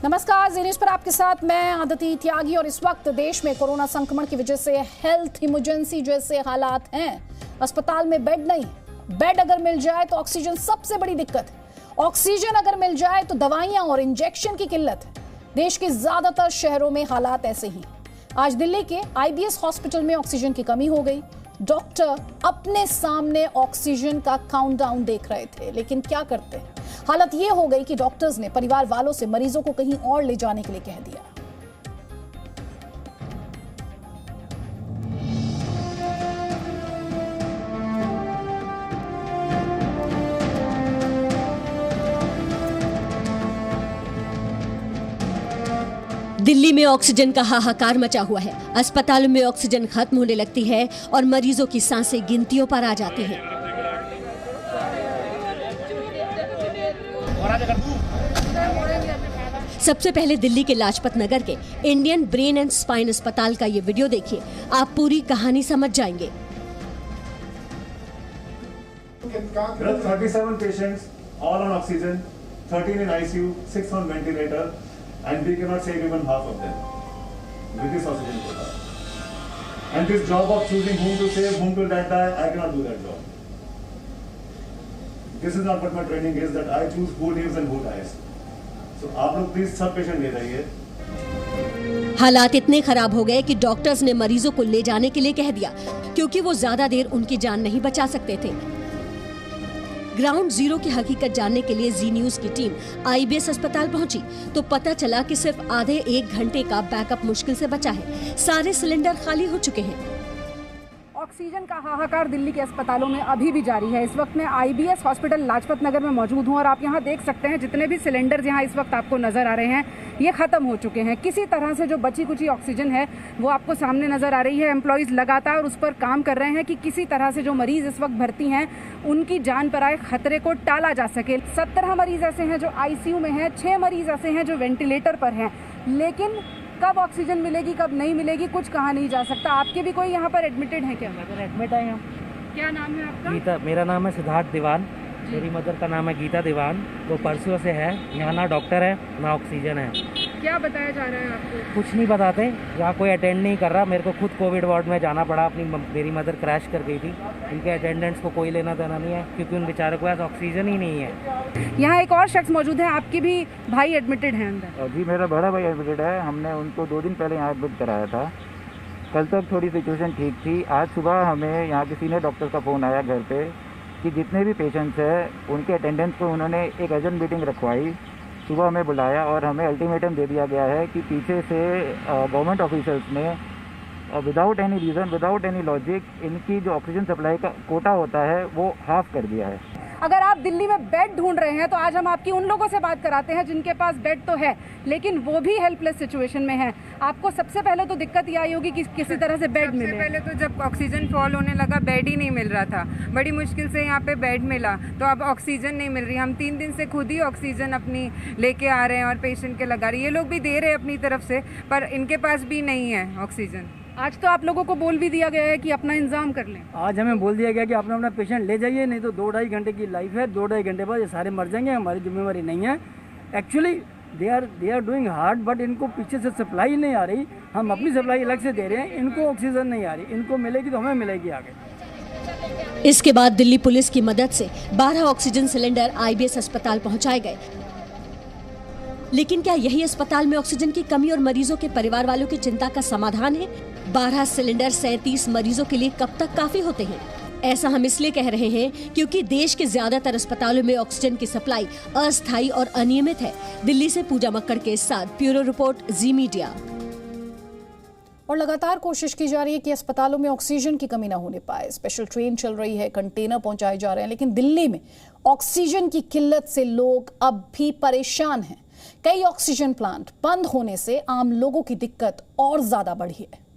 नमस्कार, जी न्यूज़ पर आपके साथ मैं आदिति त्यागी। और इस वक्त देश में कोरोना संक्रमण की वजह से हेल्थ इमरजेंसी जैसे हालात हैं। अस्पताल में बेड नहीं, बेड अगर मिल जाए तो ऑक्सीजन सबसे बड़ी दिक्कत है। ऑक्सीजन अगर मिल जाए तो दवाइयां और इंजेक्शन की किल्लत है। देश के ज्यादातर शहरों में हालात ऐसे ही। आज दिल्ली के IBS हॉस्पिटल में ऑक्सीजन की कमी हो गई। डॉक्टर अपने सामने ऑक्सीजन का काउंटडाउन देख रहे थे, लेकिन क्या करते हैं। हालत यह हो गई कि डॉक्टर्स ने परिवार वालों से मरीजों को कहीं और ले जाने के लिए कह दिया। दिल्ली में ऑक्सीजन का हाहाकार मचा हुआ है। अस्पतालों में ऑक्सीजन खत्म होने लगती है और मरीजों की सांसें गिनतियों पर आ जाती हैं। सबसे पहले दिल्ली के लाजपत नगर के इंडियन ब्रेन एंड स्पाइन अस्पताल का ये वीडियो देखिए, आप पूरी कहानी समझ जाएंगे। 37 patients, all on oxygen, 13 in ICU, 6 on ventilator, and we cannot save even half of them with this oxygen quota. And this job of choosing whom to save, whom to let die, I cannot do that job. This is not what my training is, that I choose who lives and who dies. So आप लोग please सब patient ले जाइए। हालात इतने खराब हो गए कि डॉक्टर्स ने मरीजों को ले जाने के लिए कह दिया, क्योंकि वो ज्यादा देर उनकी जान नहीं बचा सकते थे। ग्राउंड जीरो की हकीकत जानने के लिए जी न्यूज़ की टीम IBS अस्पताल पहुंची तो पता चला कि सिर्फ आधे 1 घंटे का बैकअप मुश्किल से बचा है। सारे सिलेंडर खाली हो चुके हैं। ऑक्सीजन का हाहाकार दिल्ली के अस्पतालों में अभी भी जारी है। इस वक्त मैं IBS हॉस्पिटल लाजपत नगर में मौजूद हूं और आप यहां देख सकते हैं जितने भी सिलेंडर यहां इस वक्त आपको नजर आ रहे हैं ये खत्म हो चुके हैं। किसी तरह से जो बची कुची ऑक्सीजन है वो आपको सामने नजर आ रही है। एम्प्लॉइज लगातार उस पर काम कर रहे हैं कि किसी तरह से जो मरीज इस वक्त भर्ती हैं उनकी जान पर आए खतरे को टाला जा सके। 17 मरीज ऐसे हैं जो ICU में हैं, 6 मरीज ऐसे हैं जो वेंटिलेटर पर हैं, लेकिन कब ऑक्सीजन मिलेगी कब नहीं मिलेगी कुछ कहा नहीं जा सकता। आपके भी कोई यहाँ पर एडमिटेड है क्या? एडमिट है यहाँ। क्या नाम है आपका? गीता, मेरा नाम है सिद्धार्थ दीवान। मेरी मदर का नाम है गीता दीवान। वो परसों से है यहाँ, ना डॉक्टर है ना ऑक्सीजन है। क्या बताया जा रहा है आपको? कुछ नहीं बताते, यहाँ कोई अटेंड नहीं कर रहा। मेरे को खुद कोविड वार्ड में जाना पड़ा। मेरी मदर क्रैश कर गई थी। इनके अटेंडेंट्स को कोई लेना देना नहीं है क्योंकि उन बेचारों के पास ऑक्सीजन ही नहीं है। यहाँ एक और शख्स मौजूद है, आपके भी भाई एडमिटेड है अंदर? जी, मेरा बड़ा भाई एडमिटेड है। हमने उनको 2 दिन पहले यहाँ एडमिट कराया था। कल तक थोड़ी सिचुएशन ठीक थी। आज सुबह हमें यहाँ के सीनियर डॉक्टर का फ़ोन आया घर पे कि जितने भी पेशेंट्स हैं उनके अटेंडेंस को उन्होंने एक अर्जेंट मीटिंग रखवाई। सुबह हमें बुलाया और हमें अल्टीमेटम दे दिया गया है कि पीछे से गवर्नमेंट ऑफिसर्स ने without any reason, without any logic इनकी जो ऑक्सीजन सप्लाई का कोटा होता है वो हाफ कर दिया है। अगर आप दिल्ली में बेड ढूंढ रहे हैं तो आज हम आपकी उन लोगों से बात कराते हैं जिनके पास बेड तो है लेकिन वो भी हेल्पलेस सिचुएशन में है। आपको सबसे पहले तो दिक्कत ये आई होगी कि किसी तरह से बेड मिले। सबसे पहले तो जब ऑक्सीजन फॉल होने लगा बेड ही नहीं मिल रहा था। बड़ी मुश्किल से यहाँ पे बेड मिला तो अब ऑक्सीजन नहीं मिल रही। हम 3 दिन से खुद ही ऑक्सीजन अपनी लेके आ रहे हैं और पेशेंट के लगा रहे हैं। ये लोग भी दे रहे हैं अपनी तरफ से पर इनके पास भी नहीं है ऑक्सीजन। आज तो आप लोगों को बोल भी दिया गया है कि अपना इंतजाम कर लें। आज हमें बोल दिया गया कि अपना अपना पेशेंट ले जाइए, नहीं तो 2-2.5 घंटे की लाइफ है। 2-2.5 घंटे बाद ये सारे मर जाएंगे, हमारी जिम्मेवारी नहीं है। Actually they are doing hard but इनको पीछे से सप्लाई नहीं आ रही। हम अपनी सप्लाई अलग से दे रहे हैं, इनको ऑक्सीजन नहीं आ रही। इनको मिलेगी तो हमें मिलेगी आगे। इसके बाद दिल्ली पुलिस की मदद से 12 ऑक्सीजन सिलेंडर IBS अस्पताल पहुंचाए गए। लेकिन क्या यही अस्पताल में ऑक्सीजन की कमी और मरीजों के परिवार वालों की चिंता का समाधान है? 12 सिलेंडर 37 मरीजों के लिए कब तक काफी होते हैं? ऐसा हम इसलिए कह रहे हैं क्योंकि देश के ज्यादातर अस्पतालों में ऑक्सीजन की सप्लाई अस्थायी और अनियमित है। दिल्ली से पूजा मक्कड़ के साथ ब्यूरो रिपोर्ट, जी मीडिया। और लगातार कोशिश की जा रही है कि अस्पतालों में ऑक्सीजन की कमी ना होने पाए। स्पेशल ट्रेन चल रही है, कंटेनर पहुंचाए जा रहे हैं, लेकिन दिल्ली में ऑक्सीजन की किल्लत से लोग अब भी परेशान हैं। कई ऑक्सीजन प्लांट बंद होने से आम लोगों की दिक्कत और ज्यादा बढ़ी है।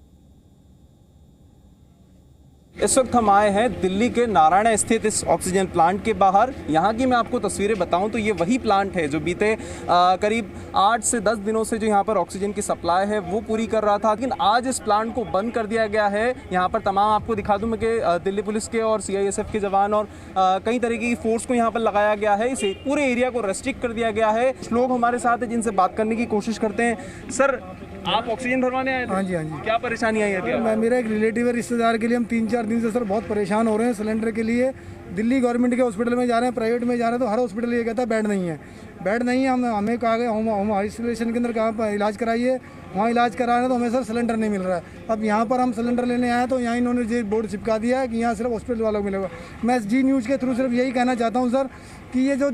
इस वक्त हम आए हैं दिल्ली के नारायण स्थित इस ऑक्सीजन प्लांट के बाहर। यहाँ की मैं आपको तस्वीरें बताऊं तो ये वही प्लांट है जो बीते करीब 8 से 10 दिनों से जो यहाँ पर ऑक्सीजन की सप्लाई है वो पूरी कर रहा था, लेकिन आज इस प्लांट को बंद कर दिया गया है। यहाँ पर तमाम आपको दिखा दूं मैं कि दिल्ली पुलिस के और CISF के जवान और कई तरीके की फोर्स को यहाँ पर लगाया गया है। इस पूरे एरिया को रेस्ट्रिक्ट कर दिया गया है। लोग हमारे साथ हैं जिनसे बात करने की कोशिश करते हैं। सर, आप ऑक्सीजन भरवाने आए थे? हाँ जी, हाँ जी। क्या परेशानी आई है? मेरा एक रिलेटिव है, रिश्तेदार के लिए हम 3-4 दिन से सर बहुत परेशान हो रहे हैं सिलेंडर के लिए। दिल्ली गवर्नमेंट के हॉस्पिटल में जा रहे हैं, प्राइवेट में जा रहे हैं, तो हर हॉस्पिटल ये कहता है बेड नहीं है, बेड नहीं है। हमें कहा गया होम आइसोलेशन के अंदर कहाँ इलाज कराइए, वहाँ इलाज करा रहे हैं तो हमें सर सिलेंडर नहीं मिल रहा है। अब यहाँ पर हम सिलेंडर लेने आए तो यहाँ इन्होंने जो बोर्ड चिपका दिया है कि यहाँ सिर्फ हॉस्पिटल वालों को मिलेगा। मैं जी न्यूज़ के थ्रू सिर्फ यही कहना चाहता हूँ सर कि ये जो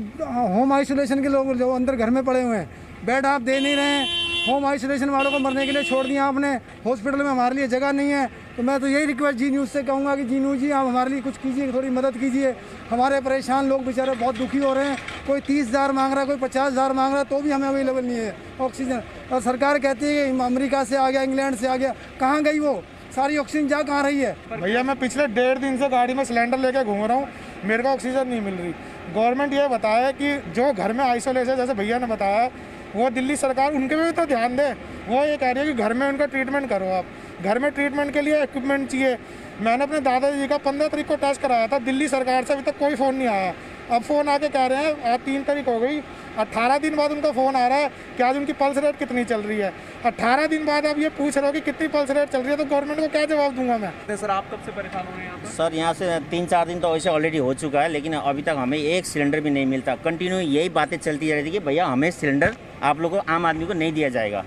होम आइसोलेशन के लोग जो अंदर घर में पड़े हुए हैं, बेड आप दे नहीं रहे हैं, होम आइसोलेशन वालों को मरने के लिए छोड़ दिया आपने, हॉस्पिटल में हमारे लिए जगह नहीं है। तो मैं तो यही रिक्वेस्ट जी न्यूज़ से कहूँगा कि जी न्यूज़ जी आप हमारे लिए कुछ कीजिए, थोड़ी मदद कीजिए। हमारे परेशान लोग बेचारे बहुत दुखी हो रहे हैं, कोई 30,000 मांग रहा है, कोई 50,000 मांग रहा है, तो भी हमें अवेलेबल नहीं है ऑक्सीजन। और सरकार कहती है कि अमेरिका से आ गया, इंग्लैंड से आ गया, कहाँ गई वो सारी ऑक्सीजन, जा कहाँ रही है? भैया मैं पिछले 1.5 दिन से गाड़ी में सिलेंडर लेके घूम रहा हूँ, मेरे को ऑक्सीजन नहीं मिल रही। गवर्नमेंट ये बताया कि जो घर में आइसोलेशन, जैसे भैया ने बताया, वो दिल्ली सरकार उनके भी तो ध्यान दे। वो ये कह रही है कि घर में उनका ट्रीटमेंट करो। आप घर में ट्रीटमेंट के लिए इक्विपमेंट चाहिए। मैंने अपने दादाजी का 15 तारीख को टेस्ट कराया था, दिल्ली सरकार से अभी तक कोई फ़ोन नहीं आया। अब फ़ोन आके कह रहे हैं आज 3 तारीख हो गई, 18 दिन बाद उनका फ़ोन आ रहा है कि आज उनकी पल्स रेट कितनी चल रही है। 18 दिन बाद आप ये पूछ रहे हो कि कितनी पल्स रेट चल रही है, तो गवर्नमेंट को क्या जवाब दूंगा मैं? सर, आप कब से परेशान हो रहे हैं? सर, यहाँ से 3-4 दिन तो वैसे ऑलरेडी हो चुका है, लेकिन अभी तक हमें एक सिलेंडर भी नहीं मिलता। कंटिन्यू यही बातें चलती जा रही थी कि भैया हमें सिलेंडर आप लोगों को, आम आदमी को नहीं दिया जाएगा।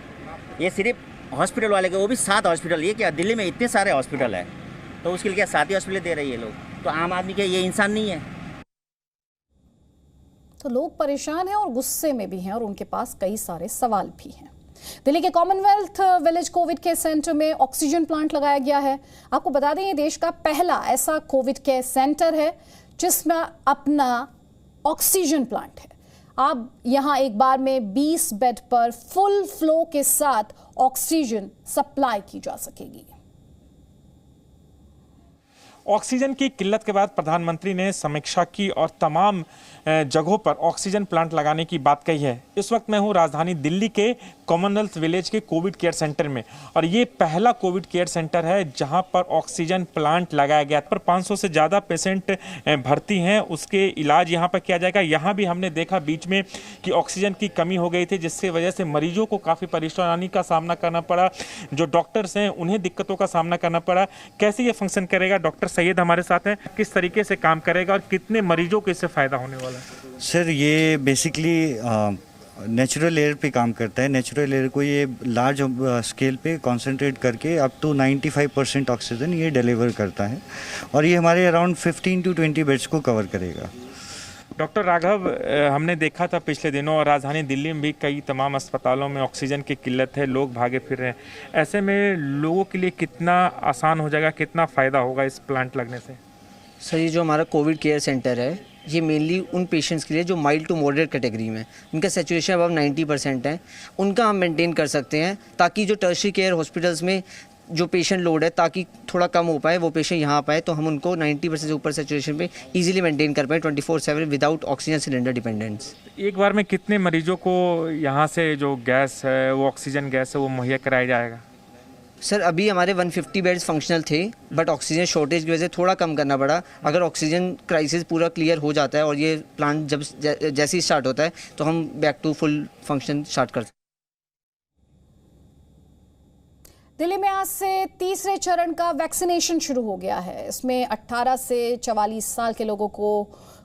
ये सिर्फ हॉस्पिटल वाले के, वो भी 7 हॉस्पिटल। ये क्या दिल्ली में इतने सारे हॉस्पिटल है, तो उसके लिए क्या 7 ही हॉस्पिटल दे रही है लोग? तो आम आदमी के ये इंसान नहीं है। तो लोग परेशान हैं और गुस्से में भी हैं और उनके पास कई सारे सवाल भी हैं। दिल्ली के Commonwealth village Covid care centre में ऑक्सीजन प्लांट लगाया गया है। आपको बता दें, ये देश का पहला ऐसा कोविड केयर सेंटर है जिसमें अपना ऑक्सीजन प्लांट है। अब यहां एक बार में 20 बेड पर फुल फ्लो के साथ ऑक्सीजन सप्लाई की जा सकेगी। ऑक्सीजन की किल्लत के बाद प्रधानमंत्री ने समीक्षा की और तमाम जगहों पर ऑक्सीजन प्लांट लगाने की बात कही है। इस वक्त मैं हूं राजधानी दिल्ली के कॉमनवेल्थ विलेज के कोविड केयर सेंटर में, और ये पहला कोविड केयर सेंटर है जहां पर ऑक्सीजन प्लांट लगाया गया। पर 500 से ज़्यादा पेशेंट भर्ती हैं, उसके इलाज यहाँ पर किया जाएगा। यहाँ भी हमने देखा बीच में कि ऑक्सीजन की कमी हो गई थी, जिससे वजह से मरीजों को काफ़ी परेशानी का सामना करना पड़ा। जो डॉक्टर्स हैं उन्हें दिक्कतों का सामना करना पड़ा। कैसे ये फंक्शन करेगा? डॉक्टर सैयद हमारे साथ हैं। किस तरीके से काम करेगा और कितने मरीजों को इससे फ़ायदा होने वाला है? सर, ये बेसिकली नेचुरल एयर पे काम करता है। नेचुरल एयर को ये लार्ज स्केल पे कंसंट्रेट करके अप टू 95% ऑक्सीजन ये डिलीवर करता है, और ये हमारे अराउंड 15 to 20 बेड्स को कवर करेगा। डॉक्टर राघव, हमने देखा था पिछले दिनों और राजधानी दिल्ली में भी कई तमाम अस्पतालों में ऑक्सीजन की किल्लत है, लोग भागे फिर रहे हैं। ऐसे में लोगों के लिए कितना आसान हो जाएगा, कितना फ़ायदा होगा इस प्लांट लगने से? सर, ये जो हमारा कोविड केयर सेंटर है, ये मेनली उन पेशेंट्स के लिए जो माइल्ड टू मॉडरेट कैटेगरी में, उनका सैचुरेशन अबव 90% है, उनका हम मेंटेन कर सकते हैं, ताकि जो टर्शरी केयर हॉस्पिटल्स में जो पेशेंट लोड है ताकि थोड़ा कम हो पाए, वो पेशेंट यहाँ पाए, तो हम उनको 90% से ऊपर सैचुरेशन पे इजीली मेंटेन कर पाए 24/7 विदाउट ऑक्सीजन सिलेंडर डिपेंडेंस। एक बार में कितने मरीजों को यहाँ से जो गैस है, वो ऑक्सीजन गैस है, वो मुहैया कराया जाएगा? सर, अभी हमारे 150 बेड्स फंक्शनल थे, बट ऑक्सीजन शॉर्टेज की वजह से थोड़ा कम करना पड़ा। अगर ऑक्सीजन क्राइसिस पूरा क्लियर हो जाता है और ये प्लांट जब जैसे ही स्टार्ट होता है, तो हम back to full function start करते हैं। दिल्ली में आज से तीसरे चरण का वैक्सीनेशन शुरू हो गया है। इसमें 18 से 44 साल के लोगों को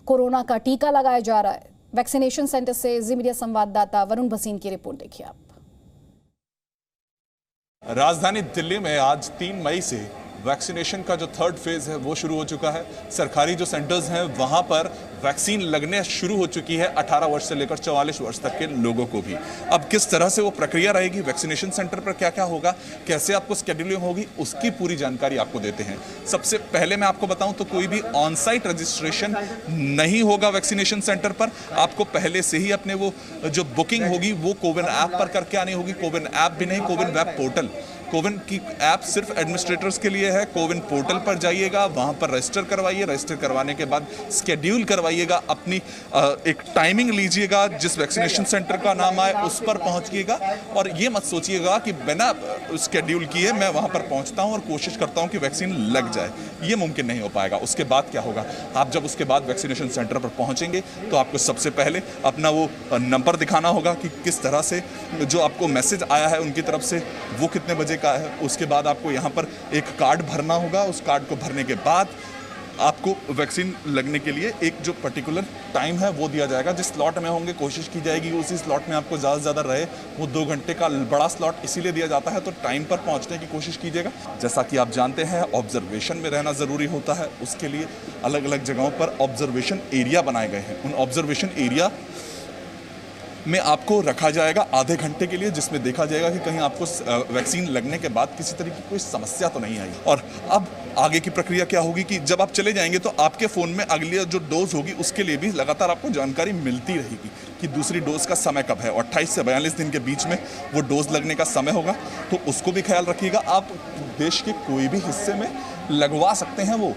कोरोना का टीका लगाया जा रहा है। वैक्सीनेशन सेंटर से जी मीडिया संवाददाता वरुण भसीन की रिपोर्ट देखिए आप। राजधानी दिल्ली में आज 3 मई से वैक्सीनेशन का जो 3rd फेज है वो शुरू हो चुका है। सरकारी जो सेंटर्स हैं वहां पर वैक्सीन लगने शुरू हो चुकी है 18 वर्ष से लेकर 44 वर्ष तक के लोगों को भी। अब किस तरह से वो प्रक्रिया रहेगी, वैक्सीनेशन सेंटर पर क्या क्या होगा, कैसे आपको शेड्यूलिंग होगी, उसकी पूरी जानकारी आपको देते हैं। सबसे पहले मैं आपको बताऊं तो कोई भी ऑन साइट रजिस्ट्रेशन नहीं होगा वैक्सीनेशन सेंटर पर। आपको पहले से ही अपने वो जो बुकिंग होगी वो कोविन ऐप पर करके आनी होगी। कोविन ऐप भी नहीं, कोविन वेब पोर्टल। कोविन की ऐप सिर्फ एडमिनिस्ट्रेटर्स के लिए है। कोविन पोर्टल पर जाइएगा, वहां पर रजिस्टर करवाइए। रजिस्टर करवाने के बाद शेड्यूल करवाइएगा, अपनी एक टाइमिंग लीजिएगा, जिस वैक्सीनेशन सेंटर का नाम आए उस पर पहुंचिएगा। और ये मत सोचिएगा कि बिना शेड्यूल किए मैं वहां पर पहुंचता हूं और कोशिश करता हूं कि वैक्सीन लग जाए, ये मुमकिन नहीं हो पाएगा। उसके बाद क्या होगा, आप जब उसके बाद वैक्सीनेशन सेंटर पर पहुंचेंगे तो आपको सबसे पहले अपना वो नंबर दिखाना होगा कि किस तरह से जो आपको मैसेज आया है उनकी तरफ से वो कितने बजे का है। उसके बाद आपको यहाँ पर एक कार्ड भरना होगा। उस कार्ड को भरने के बाद आपको वैक्सीन लगने के लिए एक जो पर्टिकुलर टाइम है वो दिया जाएगा। जिस स्लॉट में होंगे कोशिश की जाएगी उसी स्लॉट में आपको ज़्यादा से ज़्यादा रहे। वो 2 घंटे का बड़ा स्लॉट इसीलिए दिया जाता है, तो टाइम पर पहुंचने की कोशिश कीजिएगा। जैसा कि आप जानते हैं ऑब्जर्वेशन में रहना ज़रूरी होता है। उसके लिए अलग अलग जगहों पर ऑब्जर्वेशन एरिया बनाए गए हैं। उन ऑब्जर्वेशन एरिया में आपको रखा जाएगा आधे घंटे के लिए, जिसमें देखा जाएगा कि कहीं आपको वैक्सीन लगने के बाद किसी तरह की कोई समस्या तो नहीं आई। और अब आगे की प्रक्रिया क्या होगी कि जब आप चले जाएंगे तो आपके फ़ोन में अगली जो डोज होगी उसके लिए भी लगातार आपको जानकारी मिलती रहेगी कि दूसरी डोज का समय कब है। 28 से 42 दिन के बीच में वो डोज लगने का समय होगा, तो उसको भी ख्याल रखिएगा। आप देश के कोई भी हिस्से में लगवा सकते हैं वो।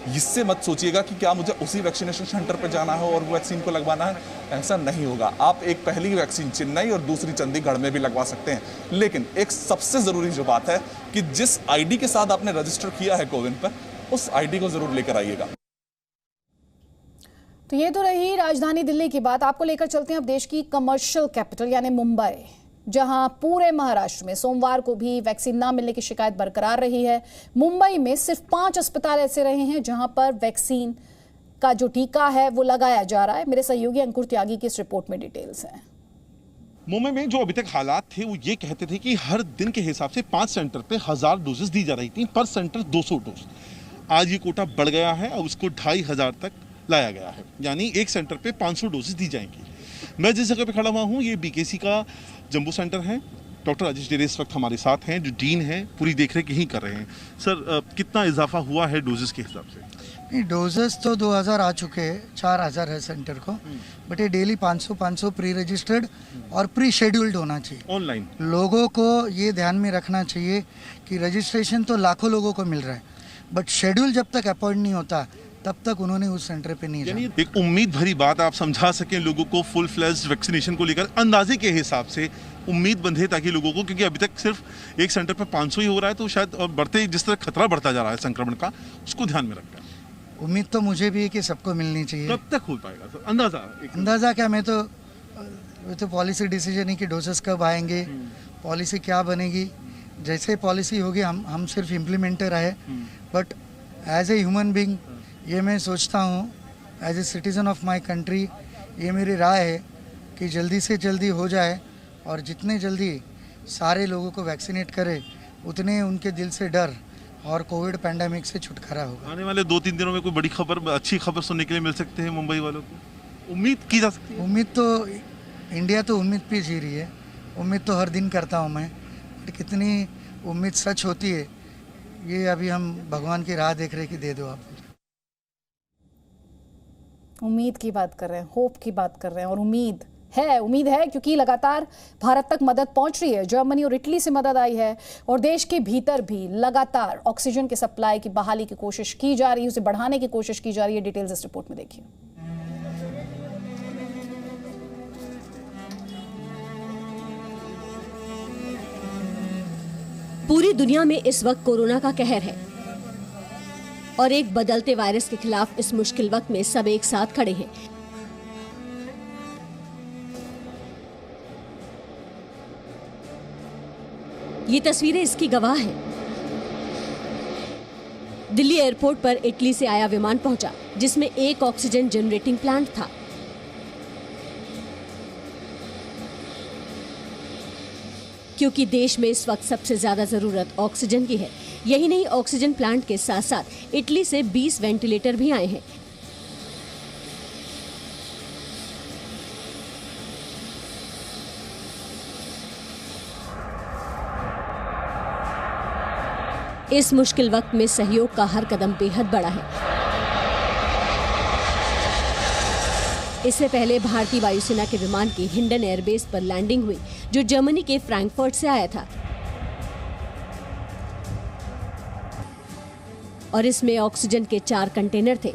इससे मत सोचिएगा कि क्या मुझे उसी वैक्सीनेशन सेंटर पर जाना है और वो वैक्सीन को लगवाना है, ऐसा नहीं होगा। आप एक पहली वैक्सीन चेन्नई और दूसरी चंडीगढ़ में भी लगवा सकते हैं। लेकिन एक सबसे ज़रूरी जो बात है कि जिस आईडी के साथ आपने रजिस्टर किया है कोविन पर, उस आईडी को ज़रूर लेकर आइएगा। तो ये तो रही राजधानी दिल्ली की बात। आपको लेकर चलते हैं अब देश की कमर्शियल कैपिटल यानी मुंबई, जहां पूरे महाराष्ट्र में सोमवार को भी वैक्सीन ना मिलने की शिकायत बरकरार रही है। मुंबई में सिर्फ 5 अस्पताल ऐसे रहे हैं जहां पर वैक्सीन का जो टीका है वो लगाया जा रहा है। मेरे सहयोगी अंकुर त्यागी की इस रिपोर्ट में डिटेल्स हैं। मुंबई में जो अभी तक हालात थे वो ये कहते थे कि हर दिन के हिसाब से 5 सेंटर पे 1000 डोजेस दी जा रही थी, पर सेंटर 200 डोज। आज ये कोटा बढ़ गया है और उसको 2500 तक लाया गया है, यानी एक सेंटर पे 500 डोजेस दी जाएंगी। मैं जिस जगह पे खड़ा हुआ हूँ ये बीकेसी का जम्बो सेंटर है। डॉक्टर राजेश डेरे इस वक्त हमारे साथ हैं, जो डीन हैं, पूरी देखरेख यहीं कर रहे हैं। सर, कितना इजाफा हुआ है डोजेस के हिसाब से? नहीं, डोजेस तो 2000 आ चुके हैं, 4000 है सेंटर को, बट ये डेली 500 प्री रजिस्टर्ड और प्री शेड्यूल्ड होना चाहिए। ऑनलाइन लोगों को ये ध्यान में रखना चाहिए कि रजिस्ट्रेशन तो लाखों लोगों को मिल रहा है, बट शेड्यूल जब तक अपॉइंट नहीं होता तब तक उन्होंने उस सेंटर पे नहीं जाना। एक उम्मीद भरी बात आप समझा सकें लोगों को फुल फ्लैश वैक्सीनेशन को लेकर, अंदाजे के हिसाब से उम्मीद बंधे ताकि लोगों को, क्योंकि अभी तक सिर्फ एक सेंटर पे 500 ही हो रहा है, तो शायद बढ़ते जिस तरह खतरा बढ़ता जा रहा है संक्रमण का, उसको ध्यान में रखकर उम्मीद तो मुझे भी है कि सबको मिलनी चाहिए। कब तक हो पाएगा सर? अंदाजा क्या, मैं तो पॉलिसी डिसीजन ही कि डोजेस कब आएंगे, पॉलिसी क्या बनेगी, जैसे पॉलिसी होगी हम सिर्फ इम्प्लीमेंटर है। But as a human being ये मैं सोचता हूँ, as a citizen of my country, ये मेरी राय है कि जल्दी से जल्दी हो जाए और जितने जल्दी सारे लोगों को वैक्सीनेट करे उतने उनके दिल से डर और कोविड पैंडेमिक से छुटकारा होगा। आने वाले 2-3 दिनों में कोई बड़ी खबर, अच्छी खबर सुनने के लिए मिल सकते हैं मुंबई वालों को? उम्मीद की जा सकती है। उम्मीद तो इंडिया तो उम्मीद पे जी रही है, उम्मीद तो हर दिन करता हूँ मैं, बट कितनी उम्मीद सच होती है ये अभी हम भगवान की राह देख रहे कि दे दो आप। उम्मीद की बात कर रहे हैं, होप की बात कर रहे हैं, और उम्मीद है क्योंकि लगातार भारत तक मदद पहुंच रही है। जर्मनी और इटली से मदद आई है और देश के भीतर भी लगातार ऑक्सीजन के सप्लाई की बहाली की कोशिश की जा रही है, उसे बढ़ाने की कोशिश की जा रही है। डिटेल्स इस रिपोर्ट में देखिए। पूरी दुनिया में इस वक्त कोरोना का कहर है और एक बदलते वायरस के खिलाफ इस मुश्किल वक्त में सब एक साथ खड़े हैं। ये तस्वीरें इसकी गवाह हैं। दिल्ली एयरपोर्ट पर इटली से आया विमान पहुंचा जिसमें एक ऑक्सीजन जनरेटिंग प्लांट था। क्योंकि देश में इस वक्त सबसे ज्यादा जरूरत ऑक्सीजन की है। यही नहीं, ऑक्सीजन प्लांट के साथ साथ इटली से 20 वेंटिलेटर भी आए हैं। इस मुश्किल वक्त में सहयोग का हर कदम बेहद बड़ा है। इससे पहले भारतीय वायुसेना के विमान की हिंडन एयरबेस पर लैंडिंग हुई, जो जर्मनी के फ्रैंकफर्ट से आया था, और इसमें ऑक्सीजन के 4 कंटेनर थे।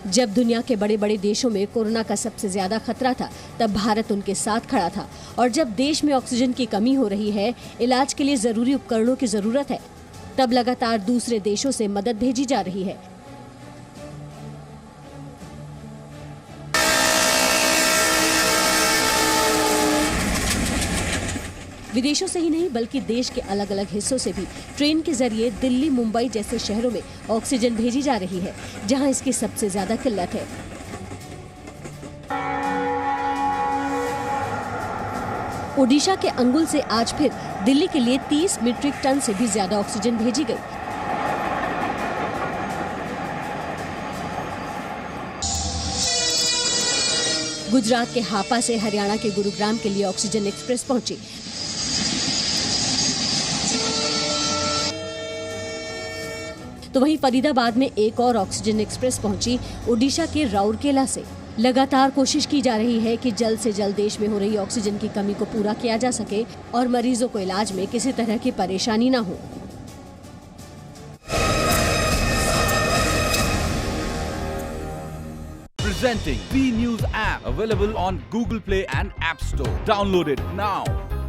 जब दुनिया के बड़े बड़े देशों में कोरोना का सबसे ज्यादा खतरा था, तब भारत उनके साथ खड़ा था। और जब देश में ऑक्सीजन की कमी हो रही है, इलाज के लिए जरूरी उपकरणों की जरूरत है, तब लगातार दूसरे देशों से मदद भेजी जा रही है। विदेशों से ही नहीं बल्कि देश के अलग अलग हिस्सों से भी ट्रेन के जरिए दिल्ली, मुंबई जैसे शहरों में ऑक्सीजन भेजी जा रही है, जहां इसकी सबसे ज्यादा किल्लत है। ओडिशा के अंगुल से आज फिर दिल्ली के लिए 30 मीट्रिक टन से भी ज्यादा ऑक्सीजन भेजी गई। गुजरात के हापा से हरियाणा के गुरुग्राम के लिए ऑक्सीजन एक्सप्रेस पहुंची। तो वहीं फरीदाबाद में एक और ऑक्सीजन एक्सप्रेस पहुंची ओडिशा के राउरकेला से। लगातार कोशिश की जा रही है कि जल्द से जल्द देश में हो रही ऑक्सीजन की कमी को पूरा किया जा सके और मरीजों को इलाज में किसी तरह की परेशानी न हो। Presenting B News app, available on Google Play and App Store. Download it now.